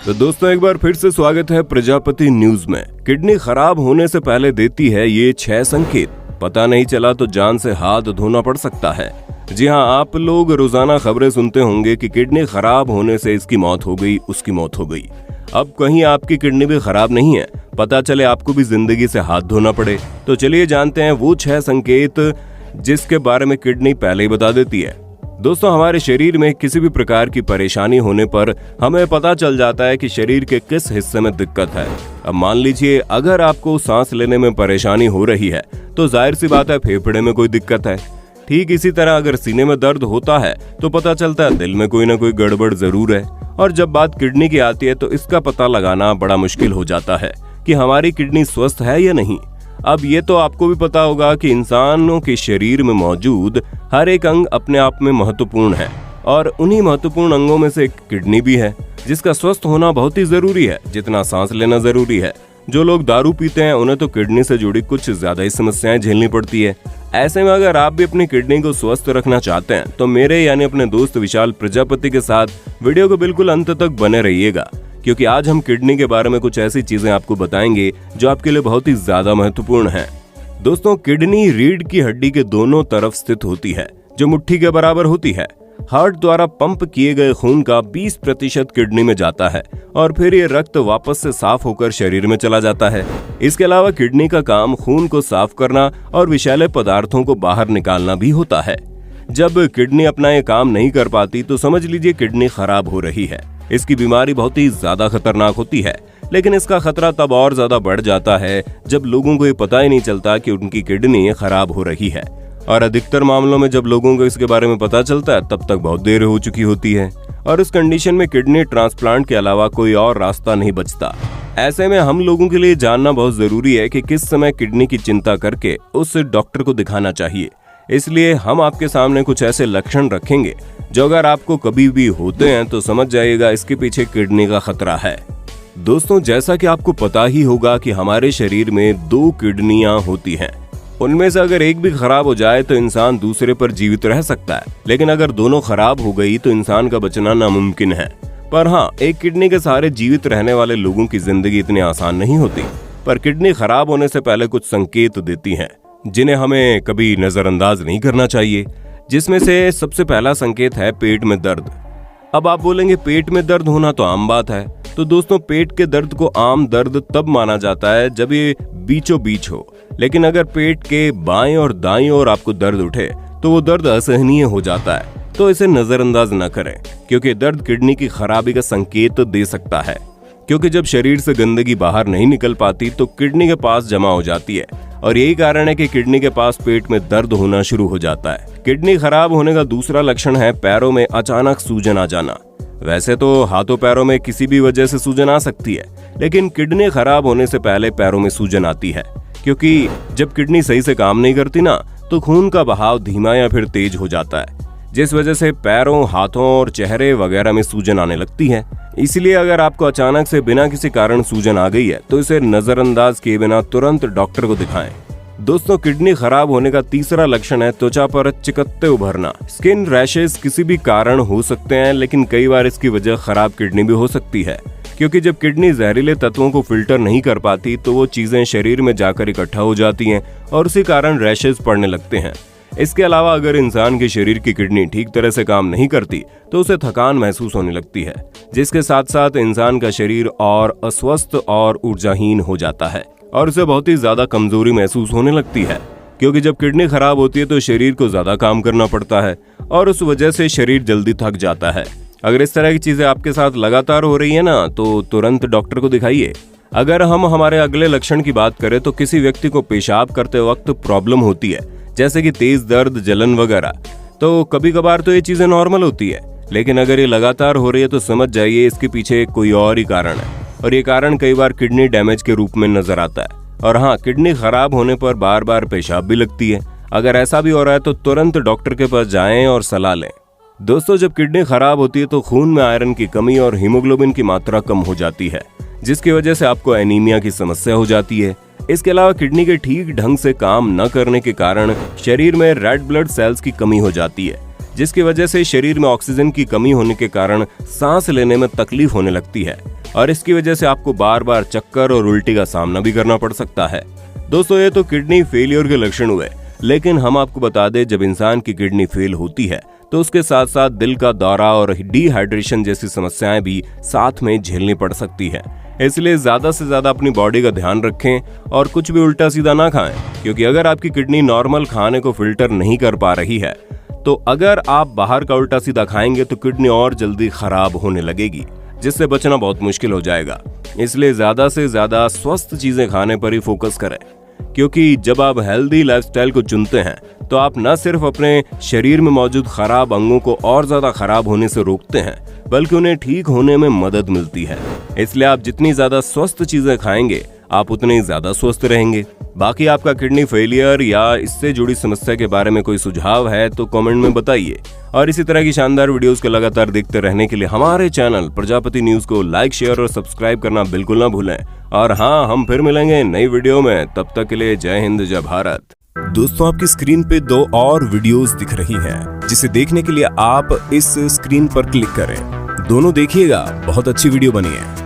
तो दोस्तों एक बार फिर से स्वागत है प्रजापति न्यूज में। किडनी खराब होने से पहले देती है ये 6 संकेत। पता नहीं चला तो जान से हाथ धोना पड़ सकता है। जी हाँ, आप लोग रोजाना खबरें सुनते होंगे कि किडनी खराब होने से इसकी मौत हो गई, उसकी मौत हो गई। अब कहीं आपकी किडनी भी खराब नहीं है, पता चले आपको भी जिंदगी से हाथ धोना पड़े। तो चलिए जानते हैं वो 6 संकेत जिसके बारे में किडनी पहले ही बता देती है। दोस्तों, हमारे शरीर में किसी भी प्रकार की परेशानी होने पर हमें पता चल जाता है कि शरीर के किस हिस्से में दिक्कत है। अब मान लीजिए अगर आपको सांस लेने में परेशानी हो रही है तो जाहिर सी बात है फेफड़े में कोई दिक्कत है। ठीक इसी तरह अगर सीने में दर्द होता है तो पता चलता है दिल में कोई ना कोई गड़बड़ जरूर है। और जब बात किडनी की आती है तो इसका पता लगाना बड़ा मुश्किल हो जाता है कि हमारी किडनी स्वस्थ है या नहीं। अब ये तो आपको भी पता होगा कि इंसानों के शरीर में मौजूद हर एक अंग अपने आप में महत्वपूर्ण है और उन्हीं महत्वपूर्ण अंगों में से एक किडनी भी है, जिसका स्वस्थ होना बहुत ही जरूरी है, जितना सांस लेना जरूरी है। जो लोग दारू पीते हैं उन्हें तो किडनी से जुड़ी कुछ ज्यादा ही समस्याएं झेलनी पड़ती है। ऐसे में अगर आप भी अपनी किडनी को स्वस्थ रखना चाहते हैं तो मेरे यानी अपने दोस्त विशाल प्रजापति के साथ वीडियो को बिल्कुल अंत तक बने रहिएगा, क्योंकि आज हम किडनी के बारे में कुछ ऐसी चीजें आपको बताएंगे जो आपके लिए बहुत ही ज्यादा महत्वपूर्ण है। दोस्तों, किडनी रीढ़ की हड्डी के दोनों तरफ स्थित होती है, जो मुट्ठी के बराबर होती है। हार्ट द्वारा पंप किए गए खून का 20% किडनी में जाता है और फिर ये रक्त वापस से साफ होकर शरीर में चला जाता है। इसके अलावा किडनी का काम खून को साफ करना और विषैले पदार्थों को बाहर निकालना भी होता है। जब किडनी अपना ये काम नहीं कर पाती तो समझ लीजिए किडनी खराब हो रही है। इसकी बीमारी बहुत ही ज्यादा खतरनाक होती है, लेकिन इसका खतरा तब और ज्यादा बढ़ जाता है जब लोगों को ये पता ही नहीं चलता कि उनकी किडनी खराब हो रही है। और अधिकतर मामलों में जब लोगों को इसके बारे में पता चलता है तब तक बहुत देर हो चुकी होती है और इस कंडीशन में किडनी ट्रांसप्लांट के अलावा कोई और रास्ता नहीं बचता। ऐसे में हम लोगों के लिए जानना बहुत जरूरी है कि किस समय किडनी की चिंता करके उस डॉक्टर को दिखाना चाहिए। इसलिए हम आपके सामने कुछ ऐसे लक्षण रखेंगे जो अगर आपको कभी भी होते हैं तो समझ जाइएगा इसके पीछे किडनी का खतरा है। दोस्तों, जैसा कि आपको पता ही होगा कि हमारे शरीर में 2 किडनियां होती हैं। उनमें से अगर एक भी खराब हो जाए तो इंसान दूसरे पर जीवित रह सकता है, लेकिन अगर दोनों खराब हो गई तो इंसान का बचना नामुमकिन है। पर हाँ, एक किडनी के सहारे जीवित रहने वाले लोगों की जिंदगी इतनी आसान नहीं होती। पर किडनी खराब होने से पहले कुछ संकेत देती हैं जिन्हें हमें कभी नजरअंदाज नहीं करना चाहिए, जिसमें से सबसे पहला संकेत है पेट में दर्द। अब आप बोलेंगे पेट में दर्द होना तो आम बात है। तो दोस्तों, पेट के दर्द को आम दर्द तब माना जाता है जब ये बीचों बीच हो, लेकिन अगर पेट के बाएं और दाईं ओर आपको दर्द उठे तो वो दर्द असहनीय हो जाता है। तो इसे नजरअंदाज न करें, क्योंकि दर्द किडनी की खराबी का संकेत दे सकता है। क्योंकि जब शरीर से गंदगी बाहर नहीं निकल पाती तो किडनी के पास जमा हो जाती है और यही कारण है कि किडनी के पास पेट में दर्द होना शुरू हो जाता है। किडनी खराब होने का दूसरा लक्षण है पैरों में अचानक सूजन आ जाना। वैसे तो हाथों पैरों में किसी भी वजह से सूजन आ सकती है, लेकिन किडनी खराब होने से पहले पैरों में सूजन आती है, क्योंकि जब किडनी सही से काम नहीं करती ना तो खून का बहाव धीमा या फिर तेज हो जाता है, जिस वजह से पैरों, हाथों और चेहरे वगैरह में सूजन आने लगती है। इसलिए अगर आपको अचानक से बिना किसी कारण सूजन आ गई है तो इसे नजरअंदाज किए बिना तुरंत डॉक्टर को दिखाएं। दोस्तों, किडनी खराब होने का तीसरा लक्षण है त्वचा पर चिकत्ते उभरना। स्किन रैशेस किसी भी कारण हो सकते हैं, लेकिन कई बार इसकी वजह खराब किडनी भी हो सकती है, क्योंकि जब किडनी जहरीले तत्वों को फिल्टर नहीं कर पाती तो वो चीजें शरीर में जाकर इकट्ठा हो जाती हैं और उसी कारण रैशेस पड़ने लगते हैं। इसके अलावा अगर इंसान के शरीर की किडनी ठीक तरह से काम नहीं करती तो उसे थकान महसूस होने लगती है, जिसके साथ साथ इंसान का शरीर और अस्वस्थ और ऊर्जाहीन हो जाता है और उसे बहुत ही ज्यादा कमजोरी महसूस होने लगती है। क्योंकि जब किडनी खराब होती है तो शरीर को ज्यादा काम करना पड़ता है और उस वजह से शरीर जल्दी थक जाता है। अगर इस तरह की चीजें आपके साथ लगातार हो रही है ना तो तुरंत डॉक्टर को दिखाइए। अगर हम हमारे अगले लक्षण की बात करें तो किसी व्यक्ति को पेशाब करते वक्त प्रॉब्लम होती है, जैसे कि तेज दर्द, जलन वगैरह, तो कभी कभार तो ये चीजें नॉर्मल होती है, लेकिन अगर ये लगातार हो रही है तो समझ जाइए इसके पीछे कोई और ही कारण है और ये कारण कई बार किडनी डैमेज के रूप में नजर आता है। और हाँ, किडनी खराब होने पर बार बार पेशाब भी लगती है। अगर ऐसा भी हो रहा है तो तुरंत डॉक्टर के पास जाएं और सलाह लें। दोस्तों, जब किडनी खराब होती है तो खून में आयरन की कमी और हीमोग्लोबिन की मात्रा कम हो जाती है, जिसकी वजह से आपको एनीमिया की समस्या हो जाती है। इसके अलावा किडनी के ठीक ढंग से काम न करने के कारण शरीर में रेड ब्लड सेल्स की कमी हो जाती है, जिसकी वजह से शरीर में ऑक्सीजन की कमी होने के कारण सांस लेने में तकलीफ होने लगती है और इसकी वजह से आपको बार बार चक्कर और उल्टी का सामना भी करना पड़ सकता है। दोस्तों, ये तो किडनी फेलियर के लक्षण हुए, लेकिन हम आपको बता दें, जब इंसान की किडनी फेल होती है तो उसके साथ साथ दिल का दौरा और डिहाइड्रेशन जैसी समस्याएं भी साथ में झेलनी पड़ सकती है। इसलिए ज्यादा से ज्यादा अपनी बॉडी का ध्यान रखें और कुछ भी उल्टा सीधा ना खाएं, क्योंकि अगर आपकी किडनी नॉर्मल खाने को फिल्टर नहीं कर पा रही है तो अगर आप बाहर का उल्टा सीधा खाएंगे तो किडनी और जल्दी खराब होने लगेगी, जिससे बचना बहुत मुश्किल हो जाएगा। इसलिए ज्यादा से ज्यादा स्वस्थ चीजें खाने पर ही फोकस करें, क्योंकि जब आप हेल्दी लाइफस्टाइल को चुनते हैं तो आप न सिर्फ अपने शरीर में मौजूद खराब अंगों को और ज्यादा खराब होने से रोकते हैं, बल्कि उन्हें ठीक होने में मदद मिलती है। इसलिए आप जितनी ज्यादा स्वस्थ चीजें खाएंगे आप उतने ज्यादा स्वस्थ रहेंगे। बाकी आपका किडनी फेलियर या इससे जुड़ी समस्या के बारे में कोई सुझाव है तो कमेंट में बताइए। और इसी तरह की शानदार वीडियोस को लगातार देखते रहने के लिए हमारे चैनल प्रजापति न्यूज को लाइक, शेयर और सब्सक्राइब करना बिल्कुल ना भूलें। और हाँ, हम फिर मिलेंगे नई वीडियो में, तब तक के लिए जय हिंद, जय भारत। दोस्तों, आपकी स्क्रीन पे 2 और वीडियोस दिख रही हैं, जिसे देखने के लिए आप इस स्क्रीन पर क्लिक करें। दोनों देखिएगा, बहुत अच्छी वीडियो बनी है।